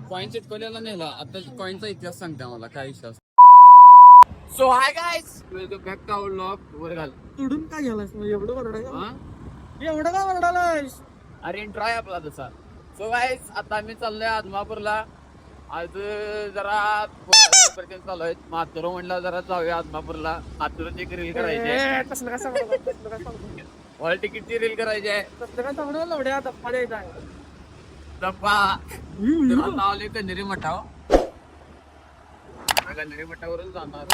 Coin चिटकवलेला नेला. आता कॉइनचा इतिहास सांगते मला काय विश्वास. So hi guys, welcome back to our vlog. वर घाल तुडून काय झालास एवढं वरडायला? हा एवढं काय वरडालास? अरे इंट्रो आहे आपला तसा. सो गाईज, आता आम्ही चाललोय आदमापूरला. आज जरा पर्यंत चालू आहे. मातुरो म्हणला जरा जाऊया आदमापूरला. मातुरोची एक रील करायची आहे. कसलं काय सांगतो? हॉल तिकीटची रील करायची आहे. कसलं काय सांगतो? लवड्या धप्पा द्यायचा आहे. दप्पा लावले कन्हेरी मठाव. कन्हेरी मठावरून जाणार.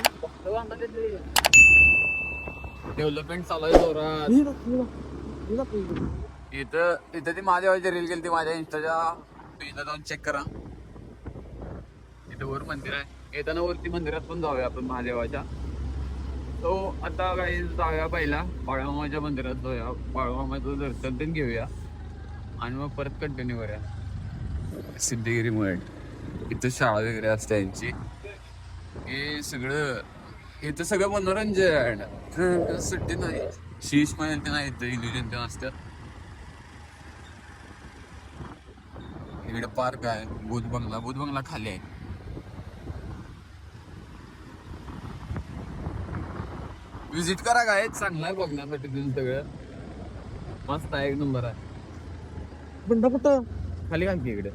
डेव्हलपमेंट चालू आहे जोरात. इथं ती महादेवाची रील केली ती माझ्या इंस्टाच्या पेजला जाऊन चेक करा. इथं वर मंदिर आहे. येताना वरती मंदिरात पण जाऊया आपण महादेवाच्या. तो आता काही जाऊया पहिला बाळूमामाच्या मंदिरात जाऊया. बाळूमामाचं दर्शन पण घेऊया आणि मग परत कंटिन्यू करूया. सिद्धगिरी मठ इथं शाळा वगैरे असते यांची. हे सगळं इथं सगळं मनोरंजन. सुट्टी नाही. शीश महिन्यात नाही इथं इल्युजन ते असतात. इकडे पार्क आहे. बुध बंगला खाली आहे. विजिट करा काय, चांगलं आहे बघण्यासाठी. तुम्ही सगळं मस्त आहे, एक नंबर आहे. बंडा कुठं? खाली आणखी इकडे.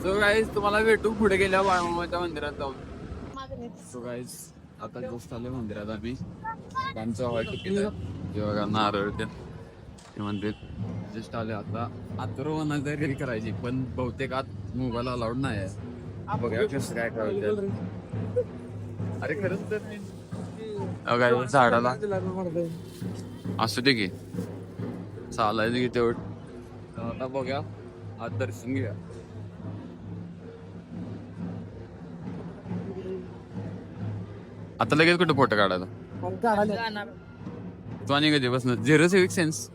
सो गाईज, तुम्हाला भेटू पुढे गेल्या बाळूमामाच्या मंदिरात जाऊन. सो गाईज, आता जस्ट आले मंदिरात आम्ही. आमचं हॉल तिकीट आहे. बघा नारळ ते मंदिर जस्ट आले. आता आतुरवनाची रील करायची पण बहुतेक आत मोबाईल अलाउड नाही आहे. बघा कसं काय करायचं. अरे खरंच तर नाही झाडाला असू दे की चालायचं की तेवढं. आता बघा आज दर्शन घ्या. आता लगेच कुठं फोटो काढायला? तू आणि कधी बसणार? 0 सिव्हिक सेन्स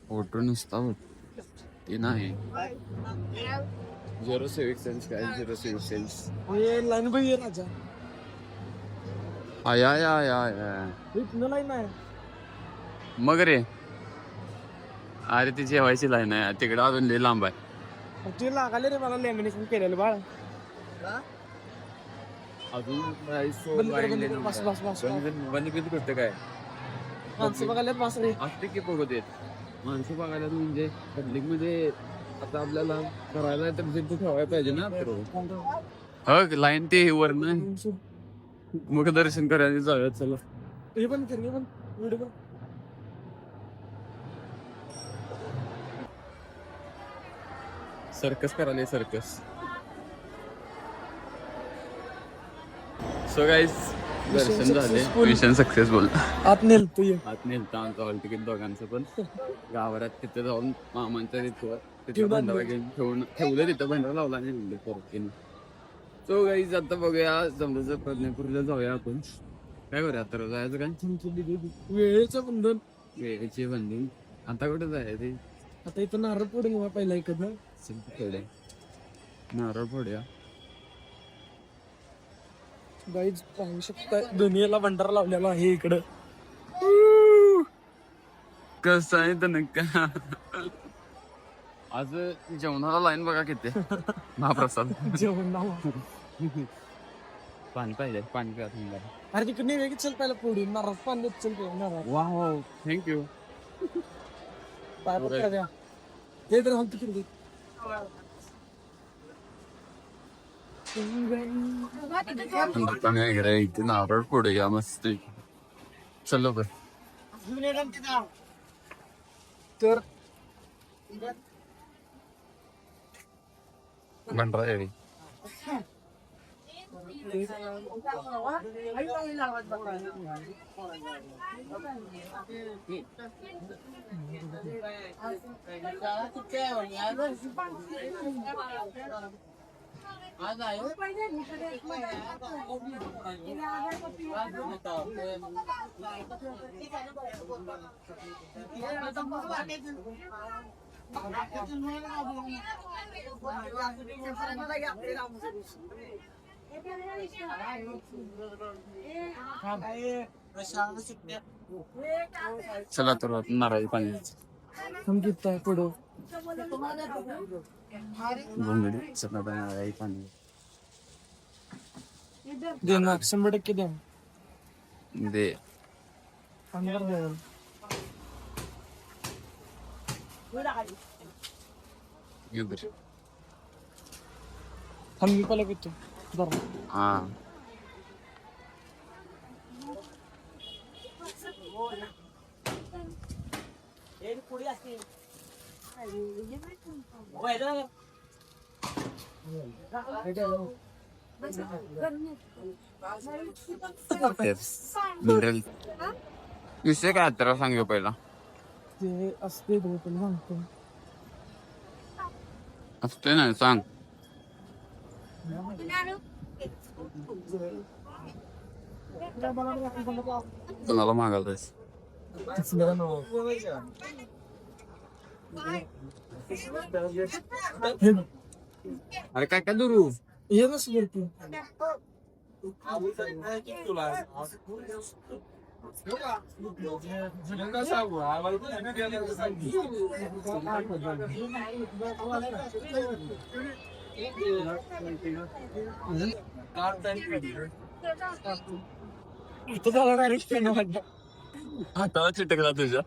फोटो नुसता ते नाही. 0 सिव्हिक सेन्स काय? 0 सिव्हिक सेन्स लाईन बघ राजा. आया लाईन आहे मग रे. अरे ती जेवायची लाईन आहे तिकडं, अजून लई लांब आहे. ते लागाले रे मला लॅमिनेशन केलेलं बाळ. अजून बस बस बस. बंद किती करते काय? माणसं बघायला बस रे. असते की बघत येत माणसं बघायला. म्हणजे पब्लिक मध्ये आता आपल्याला करायला तर तिथे ठेवायला पाहिजे ना. हो लाईन ते वरनं मग दर्शन करायला जाऊया. चला हे पण व्हिडिओ पण. सर्कस करायला सर्कस. सो गाईज, दर्शन झाले. Mission successful. आत नेलतो आत नेलतं आमचं हॉल तिकीट दोघांचं पण. गावात तिथं जाऊन मामांच्या तिथं ठेवलं तिथं भंडारा लावला आणि परत. सो गाईज, आता बघूया जमलं प्रज्ञापूरला जाऊया आपण. काय करूया आता? जायचं काय? वेळेचं बंधन. वेळेचे बंधन. आता कुठं जायचं? आता इथं नारळ फोडून पहिला इकडनं थोडे नारळ फोडूया. गाईज पाहू शकता दुनियेला भंडारा लावलेला आहे इकडं. कसं आहे तर नक्का. आज जेवणाला लाईन बघा किती. महाप्रसाद जेवण पाणी पाहिजे. पाणी प्या. अरे तिकडे वेगळी चल पहिला फोडून नारळ पाणी चल नारळ. वा हो, थँक्यू. हे तर तिकडे इथे नारळ फोडूया मस्त. चलो बर. तर भंडारा यावी. चला तर नारळी पाणी संगीत आहे पुढं घोंगडी चला तर नारळी पाणी देणार 100% देणार दे अंदर देणार इधर थांब मी पहिला घेतो जरा हा मिनरल विषय काय तर सांग पहिला ते असते बघ तुला सांगतो असते ना सांग कोणाला मागायलास अरे काय काय दुरू ये नस बोलतो हाताला चिटकला तुझ्या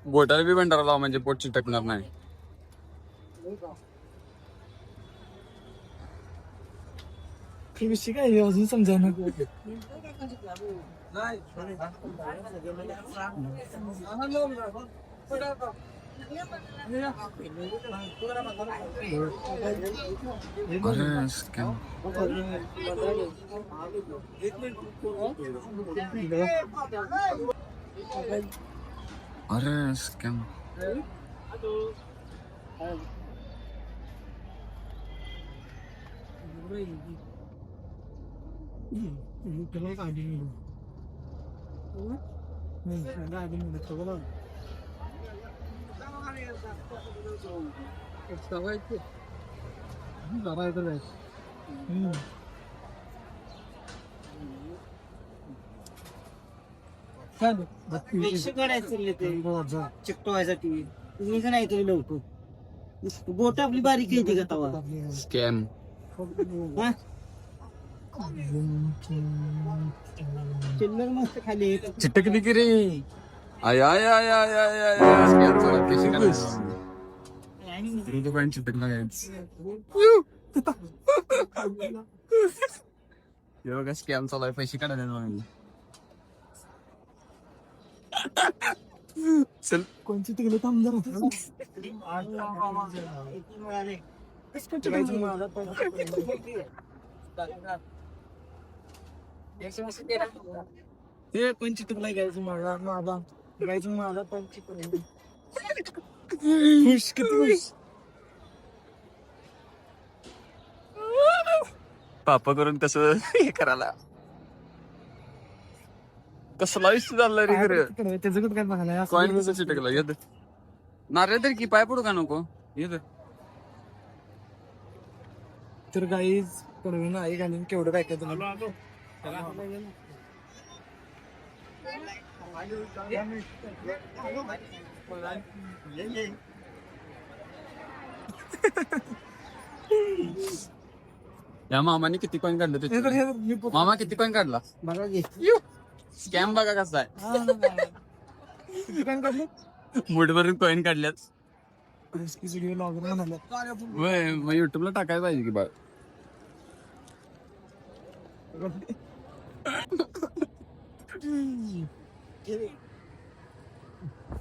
बोटाला बी भंडारा लाव म्हणजे पोट चिटकणार नाही विषय काय अजून समजायला अरे स्कॅम अरे स्कॅम चिकटवायसाठी तुम्ही का नाही तुम्ही लवकर बोट आपली बारीक येते का तवा स्कॅम हा? चिल्लर मस्त खाली आहे. चिटकली की रे आय आय आय आय आय आय स्कॅम चला कशी करायची पण चिटकला काय बघा स्कॅम चालू आहे पैसे काढायला म्हणून चल कोणची तिकडे थांब जरा हे पंची तुला घ्यायचं माझा माझा घ्यायचं माझा पंची खुश किती खुश पापा करून कसं हे करायला कसला इश्यू झाला रे खरं त्याचं काय बघायला कॉइन कसं चिटकला येत नारळ तरी की पाय पडू का नको येत तर गाईज कडवे नाही घालून केवढं काय काय तुम्हाला या मामाने किती कॉइन काढलं त्याचे मामा किती कॉइन काढला बघा घे स्कॅम बघा कसा आहे काय काढलं मुठभरून कॉइन काढल्यात व्हिडिओ लॉगर म्हणाले मग युट्यूबला टाकायला पाहिजे की बा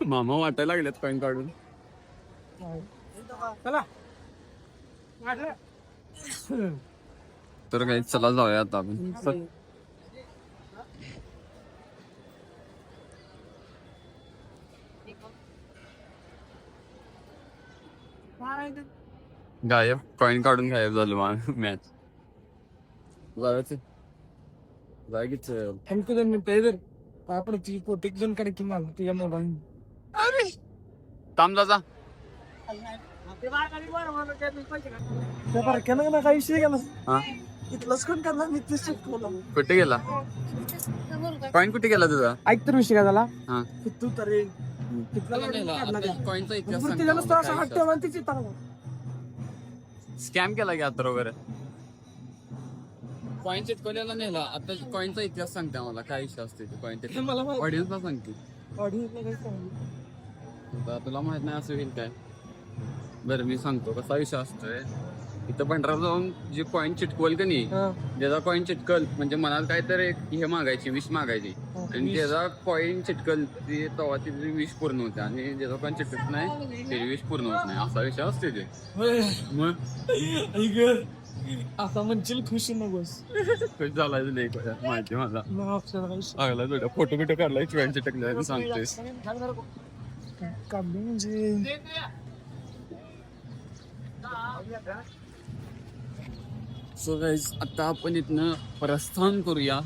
मामा वाटायला लागल्यात कॉइन काढून तर काही चला जाऊया आता आपण गायब कॉइन काढून गायब झालो मॅच जायचं जागीच हमको जन मिळते इधर आपण ती फोटो एक जण काढ की मला तुझ्या मोबाईल थांब जा त्या बारक्यानं ना काही विषय गेला हा इथलंच कोण करणार मी तेच शिकवलं कुठे गेला कॉईन कुठे गेला तुझा ऐक तर विषय काय झाला हा तू तरी कॉईनचा इतिहास स्कॅम केला की आता वगैरे कॉईन चिटकवलेला नेला आता कॉईनचा इतिहास सांगते आम्हाला काय विषय असते कॉईन मला ऑडियन्सला सांगते ऑडियन्सला काय सांगू आता तुला माहित नाही असं होईल काय बरं मी सांगतो कसा विषय असतोय इथं भंडारा जाऊन जे कॉईन चिटकवल का नाही ज्याचा कॉईन चिटकल म्हणजे मनात काय तर एक हे मागायची विष मागायची आणि ज्याचा कॉईन चिटकल ते तेव्हा ती विष पूर्ण होते आणि ज्याचा कॉईन चिटकत नाही ते विष पूर्ण होत नाही असा विषय असते ते मग आता म्हणशील खुशी नकोस खुश झालाय नाही माहिती मला लागला तुझ्या फोटो बिटो काढलाय कॉईन चिटकला सांगतोयस काढली म्हणजे सो गाईज आता आपण इथनं प्रस्थान करूया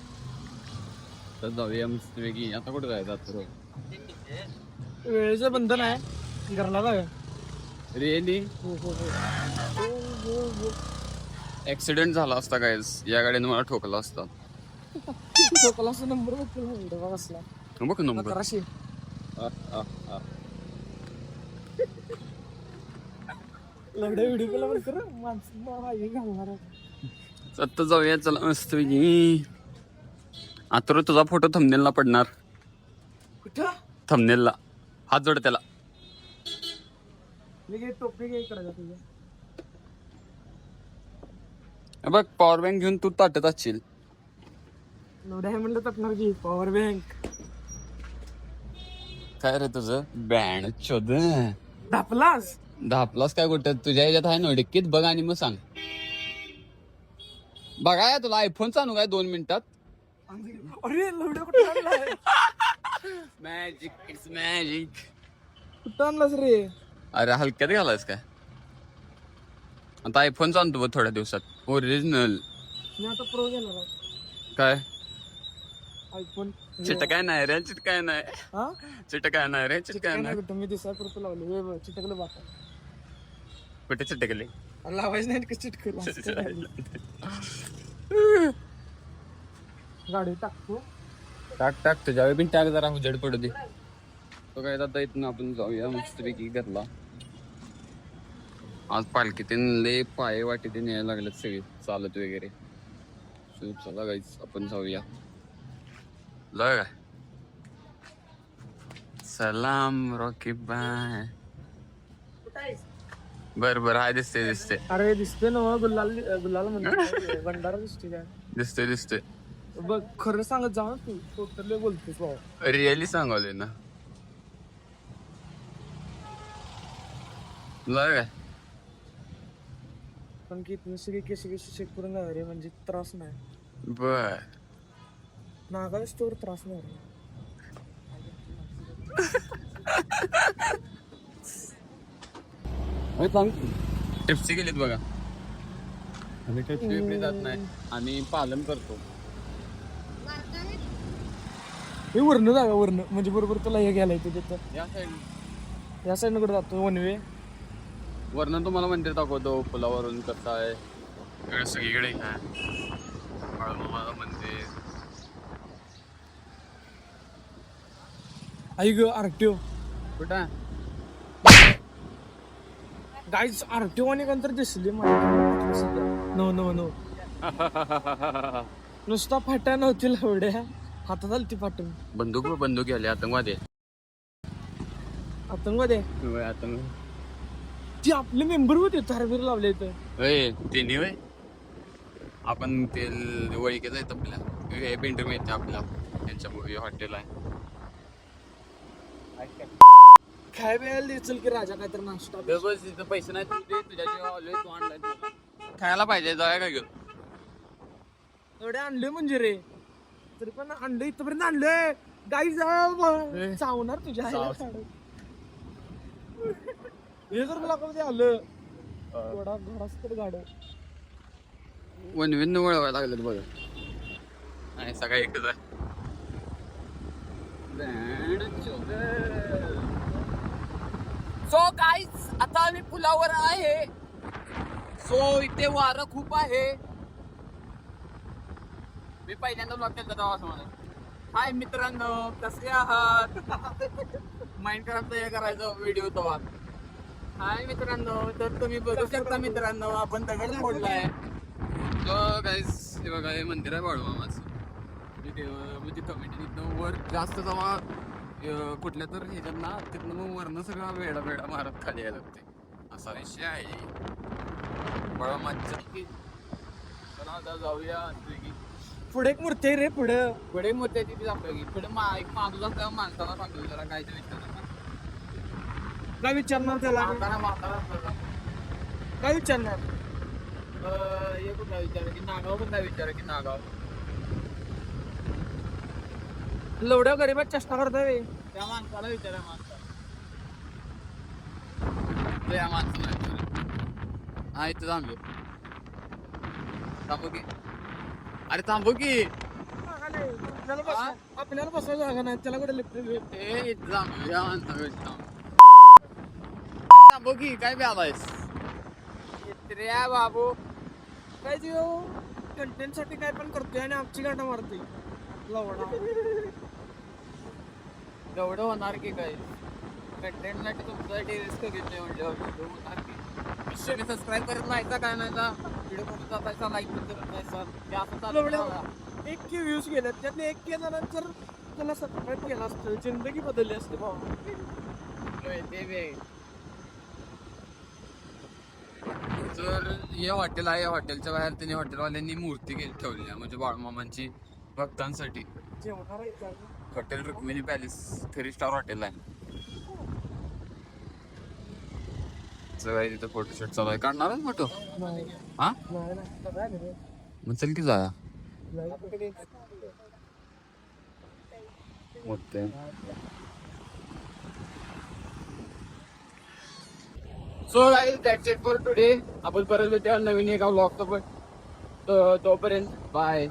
तर जाऊया मस्तपैकी आता कुठे जायचं आता वेळेचं बंधन आहे घरला जाऊया रिअली ऍक्सिडेंट झाला असता गाईज या गाडीने मला ठोकला असता ठोकला नंबर बघ कसला बघ नंबर 1100 लवड्या व्हिडिओ केला पण कर माणसं हे घालणार आता जाऊया चला मस्तपैकी आता तुझा फोटो थंबनेलला पडणार कुठं थंबनेलला हात जोड त्याला मी टोपी घे इकडे तुझ्या बघ पॉवर बँक घेऊन तू ताटत असशील लवड्या म्हणलं तपणार की पॉवर बँक काय रे तुझं बँड शोध धापलास धापलास काय कुठं तुझ्या ह्याच्यात आहे ना डिक्कीत बघ आणि मग सांग बघा तुला आयफोन चालू काय 2 मिनिटात अरे लवड्या कुठं आणलाय मॅजिक इट्स मॅजिक कुठं आणलास रे अरे हलक्यात घालायस काय आता आयफोन आणतो बघ थोड्या दिवसात ओरिजिनल मी आता प्रो गेला काय आयफोन चिटकाय नाही रे चिटकाय नाही हा चिटकाय नाही रे चिटकाय नाही कुठं मी दिसाय पुरतं लावले हे चिटकलं बापा कुठे चिटकले लावायचं नाही कसं चिटकलं गाडी टाकतो टाक तुझ्या बिन टाक जरा उजेड पडू दे तो काय आता इथून आपण जाऊया मस्तपैकी घरला आज पालखीतीन लय पाय वाटी ते न्यायला लागलेत सगळे चालत वगैरे चला गाईच आपण जाऊया काय सलाम रॉकी बाय बर हाय दिसते अरे दिसते ना गुलाल गुलाल म्हणतो भंडारा दिसते काय दिसते बघ खरं सांगत जाऊ ना तू टोटल बोलतोस भाऊ रिअली सांगावले ना काय पण की तुम्ही सगळे केस चेक करून जा रे म्हणजे त्रास नाही बर नागा स्टोर त्रास नाही रे सांग टिप्सी गेलीत बघा आम्ही काही ट्रिपने जात नाही आम्ही पालन करतो हे वरण जागा वरण म्हणजे बरोबर तुला हे घ्यायला येते तिथं या साईडनं कुठे जातो वन वे वरनं तुम्हाला मंदिर दाखवतो पुलावरून कसं आहे सगळीकडे आहे बाळूमामाचं मंदिर आई ग आरटीओ कुठं गाईच आरटीओ आणि नंतर दिसली नो नुसता फाट्या नव्हती एवढ्या हातात आली ती फाटून बंदूक आली आतंकवादी आतंकवादी ती आपले मेंबर होते तारबीर लावले इथं ते नाही आपण ते वळीकेच आहेत आपल्या पेंटर मिळते आपल्या त्यांच्या हॉटेल आहे काय वेळेला दिसल की राजा काय तर नाश्ता बस तिथं पैसे नाही तुझ्या तू आणलाय खायला पाहिजे जाऊया काय घेऊन एवढे आणले म्हणजे रे तरी पण आणलं इथपर्यंत आणलंय गाई जा चावणार तुझ्या हे जर मला कधी आलं घोडाच तर गाड वळवायला लागलं बघा नाही सगळं एकच आहे. सो गाईज आता आम्ही पुलावर आहे. सो इथे वारं खूप आहे. मी पहिल्यांदा ब्लॉग केला तेव्हा असं मला हाय मित्रांनो कसे आहात माइंड करायचं हे करायचं व्हिडिओ तेव्हा. हाय मित्रांनो तर तुम्ही बघू शकता मित्रांनो आपण दगड फोडलाय. तर गाईज हे बघा हे मंदिर आहे बाळूमामाचं. म्हणजे कमिटीतनं वर जास्त जेव्हा कुठल्या तर ह्याच्यात ना तिथनं मग वरनं सगळा वेडा वेडा मारत खाली यायला लागते असा विषय आहे बाळूमामाच्या. चला आता जाऊया की पुढे एक मूर्ती आहे रे पुढं. पुढे मोठ्या तिथे जातो की पुढे एक माणूस असल्यावर माणसाला सांगतो जरा काय ते विचारणार काय विचारणार त्याला? म्हातारा काय विचारणार? हे कुठला विचार की नागाव कुठला विचार की नागाव लवड्या गरीबात चेष्टा करतोय. त्या माणसाला विचारा त्या माणसाला विचारा. हा इथं थांबलो थांबू की अरे थांबू की आपल्याला बसायला जागा नाही त्याला कुठे लिफ्ट ए इथं थांबलो या माणसाला थांबू की काय आलायस रे बाबू. काय कंटेंट साठी काय पण करतोय आणि आमची गाठा मारते लवडा. एवढं होणार की काय कंटेंटसाठी तुमच्यासाठी रिस्क घेतली म्हटल्यावर होणार की. तुम्ही सबस्क्राईब करत नाही का काय नाही का व्हिडिओ बघत जातायचा लाईक पण करत नाही सर ते असं चालू लवड्या आहे. 1K व्ह्यूज गेले त्यातले 1K जणांतर त्याला सबस्क्राईब केला असतं जिंदगी बदलली असते भाऊ. ते बे तर हे हॉटेल आहे. हॉटेलच्या बाहेर त्यांनी हॉटेलवाल्यांनी मूर्ती ठेवली आहे म्हणजे बाळूमामांची भक्तांसाठी. जेवणार आहे का? Hotel Rukmini palace 3 star hotel आहे. सगळ्या तिथं फोटोशूट चालू आहे. काढणार आहे फोटो हा मग चल की जाया मोठे. So guys that's it for today. आपण परत भेटूया नवीन एका व्लॉग सोबत. तोपर्यंत बाय.